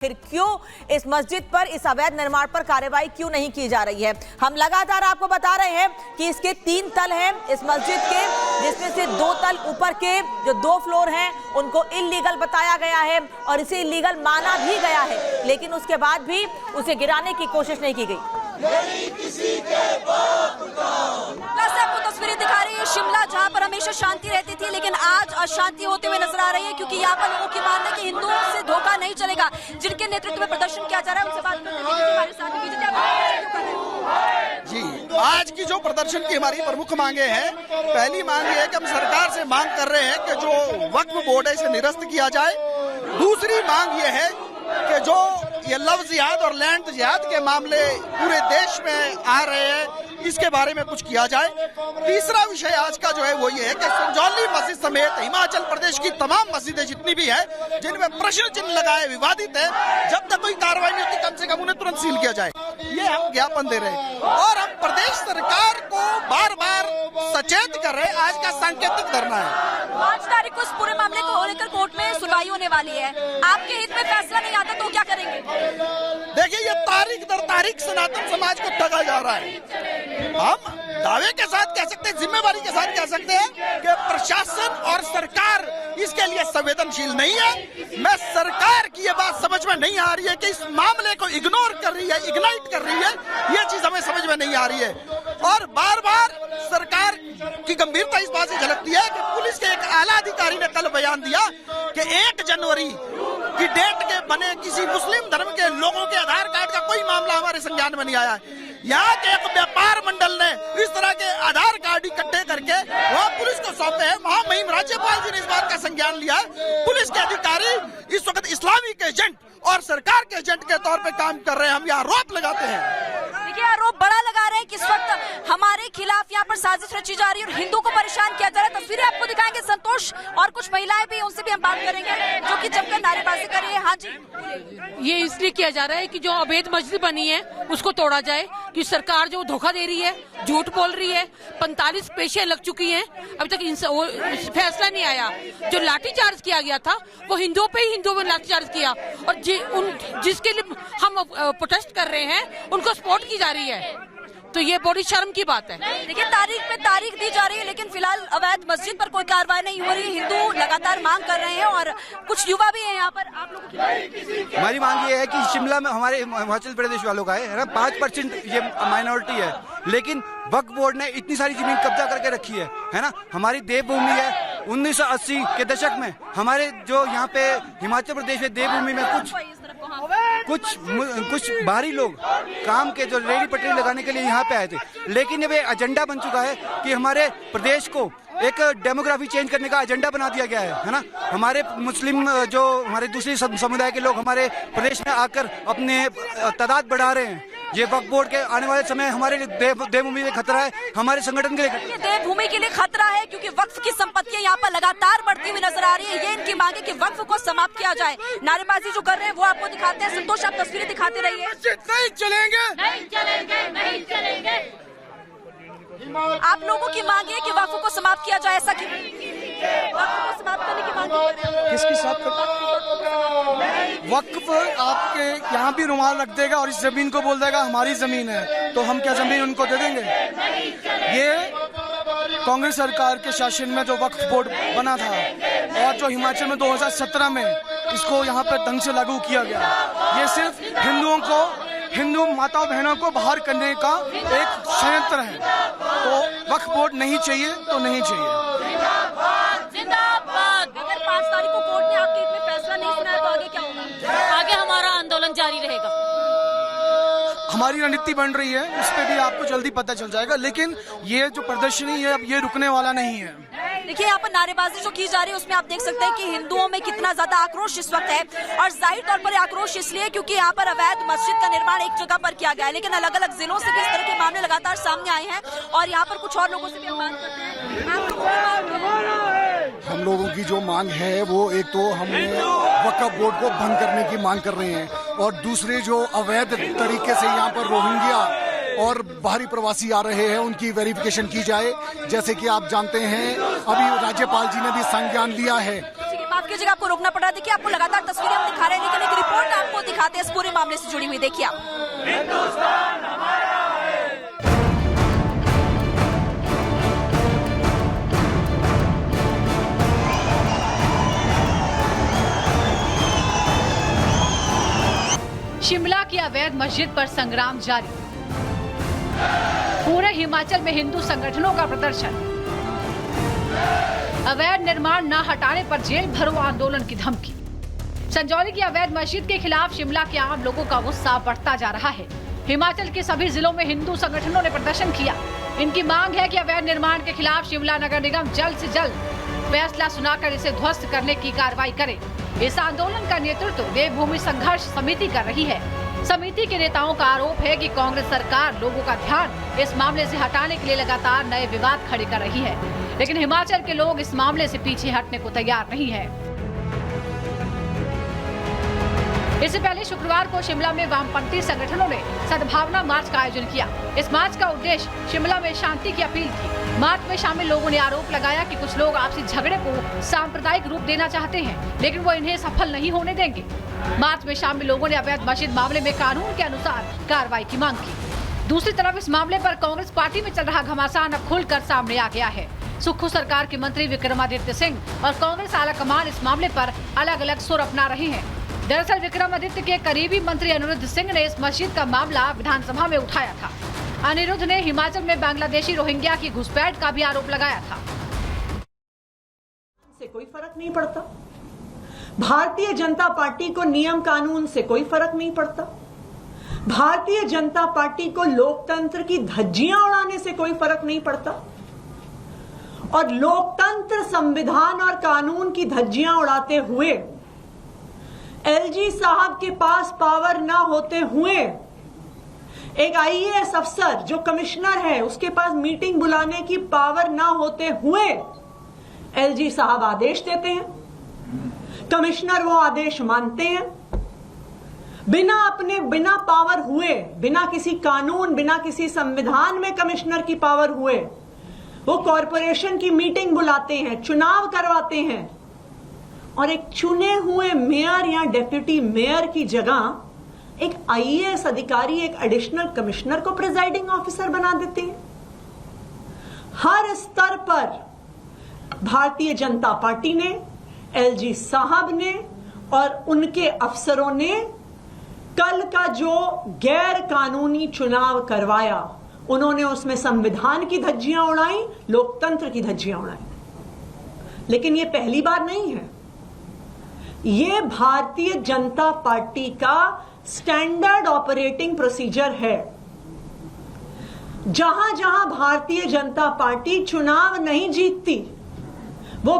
फिर क्यों इस मस्जिद पर इस अवैध निर्माण पर कार्रवाई क्यों नहीं की जा रही है। हम लगातार आपको बता रहे हैं कि इसके 3 तल हैं इस मस्जिद के, जिसमें से 2 तल ऊपर के जो 2 फ्लोर हैं उनको इल्लीगल बताया गया है और इसे इल्लीगल माना भी गया है, लेकिन उसके बाद भी उसे गिराने की कोशिश नहीं की गई। आपको तस्वीरें दिखा रही है शिमला, जहां पर हमेशा शांति रहती थी, लेकिन आज अशांति होते हुए नजर आ रही है, क्योंकि यहाँ पर लोगों की मानना है कि हिंदुओं से धोखा नहीं चलेगा। जिनके नेतृत्व में प्रदर्शन किया जा रहा है उनसे बात करते हैं। हमारे साथ जी, आज की जो प्रदर्शन की हमारी प्रमुख मांगे हैं, पहली मांग ये है कि हम सरकार से मांग कर रहे हैं कि जो वक्फ बोर्ड है इसे निरस्त किया जाए। दूसरी मांग ये है कि जो ये लव जिहाद और लैंड जिहाद के मामले पूरे देश में आ रहे हैं, इसके बारे में कुछ किया जाए। तीसरा विषय आज का जो है वो ये है कि संजौली मस्जिद समेत हिमाचल प्रदेश की तमाम मस्जिदें जितनी भी है जिनमें प्रश्न चिन्ह लगाए विवादित है, जब तक कोई कार्रवाई नहीं होती कम से कम उन्हें तुरंत सील किया जाए, ये हम ज्ञापन दे रहे हैं। और हम प्रदेश सरकार को बार बार सचेत कर रहे हैं, आज का सांकेतिक धरना है। 5 तारीख को इस पूरे मामले को लेकर कोर्ट में सुनवाई होने वाली है। आपके हित में फैसला नहीं आता तो क्या करेंगे? देखिए, ये तारीख दर तारीख सनातन समाज को ठगा जा रहा है। हम दावे के साथ कह सकते हैं, जिम्मेवारी के साथ कह सकते हैं कि प्रशासन और सरकार इसके लिए संवेदनशील नहीं है। मैं सरकार की ये बात समझ में नहीं आ रही है कि इस मामले को इग्नोर कर रही है, इग्नाइट कर रही है, ये चीज हमें समझ में नहीं आ रही है। और बार बार सरकार की गंभीरता इस बात से झलकती है कि पुलिस के एक आला अधिकारी ने कल बयान दिया कि 1 जनवरी की डेट के बने किसी मुस्लिम धर्म के लोगों के आधार कार्ड का कोई मामला हमारे संज्ञान में नहीं आया है। यहाँ के एक व्यापार मंडल ने इस तरह के आधार कार्ड इकट्ठे करके वहाँ पुलिस को सौंपे हैं। महामहिम राज्यपाल जी ने इस बात का संज्ञान लिया है। पुलिस के अधिकारी इस वक्त इस्लामिक एजेंट और सरकार के एजेंट के तौर पे काम कर रहे हैं। हम यहाँ आरोप लगाते हैं। देखिए, आरोप बड़ा लगा रहे हैं कि इस वक्त हमारे खिलाफ यहाँ पर साजिश रची जा रही है और हिंदू को परेशान किया जा रहा है। तस्वीरें आपको दिखाएंगे संतोष और कुछ महिलाएं भी, उनसे भी हम बात करेंगे जो कि जमकर नारेबाजी कर रही है। हाँ जी, ये इसलिए किया जा रहा है कि जो अवैध मस्जिद बनी है उसको तोड़ा जाए, कि सरकार जो धोखा दे रही है, झूठ बोल रही है। 45 पेशियां लग चुकी हैं, अभी तक फैसला नहीं आया। जो लाठीचार्ज किया गया था वो हिंदुओं पे ही हिंदुओं ने लाठीचार्ज किया, और जिसके लिए हम प्रोटेस्ट कर रहे हैं उनको सपोर्ट की जा रही है, तो ये बड़ी शर्म की बात है। देखिए, तारीख पे तारीख दी जा रही है, लेकिन फिलहाल अवैध मस्जिद पर कोई कार्रवाई नहीं हो रही है। हिंदू लगातार मांग कर रहे हैं और कुछ युवा भी हैं यहाँ पर। आप लोगों की हमारी मांग ये है कि शिमला में हमारे हिमाचल प्रदेश वालों का है ना 5% ये माइनॉरिटी है, लेकिन वक्फ बोर्ड ने इतनी सारी जमीन कब्जा करके रखी है ना। हमारी देवभूमि है। 1980 के दशक में हमारे जो यहाँ पे हिमाचल प्रदेश में देवभूमि में कुछ बाहरी लोग काम के जो रेडी पटरी लगाने के लिए यहाँ पे आए थे, लेकिन अब ये एजेंडा बन चुका है कि हमारे प्रदेश को एक डेमोग्राफी चेंज करने का एजेंडा बना दिया गया है ना। हमारे मुस्लिम जो हमारे दूसरे समुदाय के लोग हमारे प्रदेश में आकर अपने तादाद बढ़ा रहे हैं। ये वक्फ बोर्ड के आने वाले समय हमारे देवभूमि के खतरा है, हमारे संगठन के लिए देवभूमि के लिए खतरा है, क्योंकि वक्फ की संपत्तियां यहाँ पर लगातार बढ़ती हुई नजर आ रही है। ये इनकी मांग है कि वक्फ को समाप्त किया जाए। नारेबाजी जो कर रहे हैं वो आपको दिखाते हैं। संतोष, आप तस्वीरें दिखाते रहिए। नहीं चलेंगे, नहीं चलेंगे, नहीं चलेंगे। आप लोगों की मांग है कि वक्फ को समाप्त किया जाए, ऐसा कि वक्फ को समाप्त करने की मांग कर रहे हैं। किसकी साथ वक्फ आपके यहाँ भी रुमाल रख देगा और इस जमीन को बोल देगा हमारी जमीन है, तो हम क्या जमीन उनको दे देंगे? ये कांग्रेस सरकार के शासन में जो वक्फ बोर्ड बना था और जो हिमाचल में 2017 में इसको यहाँ पे ढंग से लागू किया गया, ये सिर्फ हिंदू माता बहनों को बाहर करने का एक षड्यंत्र है। तो वक्फ बोर्ड नहीं चाहिए तो नहीं चाहिए। जिंदाबाद। अगर 5 तारीख को कोर्ट ने आपके हित में फैसला नहीं सुनाया तो आगे क्या होगा? आगे हमारा आंदोलन जारी रहेगा। हमारी रणनीति बन रही है, उस पर भी आपको जल्दी पता चल जाएगा, लेकिन ये जो प्रदर्शनी है अब ये रुकने वाला नहीं है। देखिए, यहाँ पर नारेबाजी जो की जा रही है उसमें आप देख सकते हैं कि हिंदुओं में कितना ज्यादा आक्रोश इस वक्त है, और जाहिर तौर पर आक्रोश इसलिए क्योंकि यहाँ पर अवैध मस्जिद का निर्माण एक जगह पर किया गया है, लेकिन अलग अलग जिलों से भी इस तरह के मामले लगातार सामने आए हैं। और यहाँ पर कुछ और लोगों से भी हम बात करते हैं। हम लोगों की जो मांग है वो एक तो हम वक्फ बोर्ड को बंद करने की मांग कर रहे हैं, और दूसरे जो अवैध तरीके से यहाँ पर रोहिंग्या और बाहरी प्रवासी आ रहे हैं उनकी वेरिफिकेशन की जाए। जैसे कि आप जानते हैं अभी राज्यपाल जी ने भी संज्ञान लिया है माफ कीजिएगा, आपको रोकना पड़ रहा है। देखिए, आपको लगातार तस्वीरें हम दिखा रहे हैं, लेकिन एक रिपोर्ट आपको दिखाते हैं इस पूरे मामले से जुड़ी हुई। देखिए आप। शिमला की अवैध मस्जिद पर संग्राम जारी। पूरे हिमाचल में हिंदू संगठनों का प्रदर्शन। अवैध निर्माण न हटाने पर जेल भरो आंदोलन की धमकी। संजौली की अवैध मस्जिद के खिलाफ शिमला के आम लोगों का गुस्सा बढ़ता जा रहा है। हिमाचल के सभी जिलों में हिंदू संगठनों ने प्रदर्शन किया। इनकी मांग है कि अवैध निर्माण के खिलाफ शिमला नगर निगम जल्द से जल्द फैसला सुनाकर इसे ध्वस्त करने की कार्रवाई करे। इस आंदोलन का नेतृत्व देवभूमि संघर्ष समिति कर रही है। समिति के नेताओं का आरोप है कि कांग्रेस सरकार लोगों का ध्यान इस मामले से हटाने के लिए लगातार नए विवाद खड़े कर रही है, लेकिन हिमाचल के लोग इस मामले से पीछे हटने को तैयार नहीं है। इससे पहले शुक्रवार को शिमला में वामपंथी संगठनों ने सद्भावना मार्च का आयोजन किया। इस मार्च का उद्देश्य शिमला में शांति की अपील थी। मार्च में शामिल लोगों ने आरोप लगाया कि कुछ लोग आपसी झगड़े को सांप्रदायिक रूप देना चाहते हैं, लेकिन वो इन्हें सफल नहीं होने देंगे। मार्च में शामिल लोगों ने अवैध मस्जिद मामले में कानून के अनुसार कार्रवाई की मांग की। दूसरी तरफ इस मामले पर कांग्रेस पार्टी में चल रहा घमासान अब खुलकर सामने आ गया है। सुक्खू सरकार के मंत्री विक्रमादित्य सिंह और कांग्रेस आलाकमान इस मामले पर अलग अलग सुर अपना रहे हैं। दरअसल विक्रमादित्य के करीबी मंत्री अनिरुद्ध सिंह ने इस मस्जिद का मामला विधानसभा में उठाया था। अनिरुद्ध ने हिमाचल में बांग्लादेशी रोहिंग्या की घुसपैठ का भी आरोप लगाया था। से कोई फर्क नहीं पड़ता। भारतीय जनता पार्टी को नियम कानून से कोई फर्क नहीं पड़ता। भारतीय जनता पार्टी को लोकतंत्र की धज्जियां उड़ाने से कोई फर्क नहीं पड़ता। और लोकतंत्र, संविधान और कानून की धज्जियां उड़ाते हुए एलजी साहब के पास पावर ना होते हुए एक आईएएस अफसर जो कमिश्नर है उसके पास मीटिंग बुलाने की पावर ना होते हुए एलजी साहब आदेश देते हैं, कमिश्नर वो आदेश मानते हैं, बिना पावर हुए, बिना किसी कानून, बिना किसी संविधान में कमिश्नर की पावर हुए वो कॉरपोरेशन की मीटिंग बुलाते हैं, चुनाव करवाते हैं और एक चुने हुए मेयर या डेप्यूटी मेयर की जगह एक आईएएस अधिकारी, एक एडिशनल कमिश्नर को प्रिजाइडिंग ऑफिसर बना देते हैं। हर स्तर पर भारतीय जनता पार्टी ने, एलजी साहब ने और उनके अफसरों ने कल का जो गैर कानूनी चुनाव करवाया, उन्होंने उसमें संविधान की धज्जियां उड़ाई, लोकतंत्र की धज्जियां उड़ाई। लेकिन यह पहली बार नहीं है, ये भारतीय जनता पार्टी का स्टैंडर्ड ऑपरेटिंग प्रोसीजर है। जहां जहां भारतीय जनता पार्टी चुनाव नहीं जीतती वो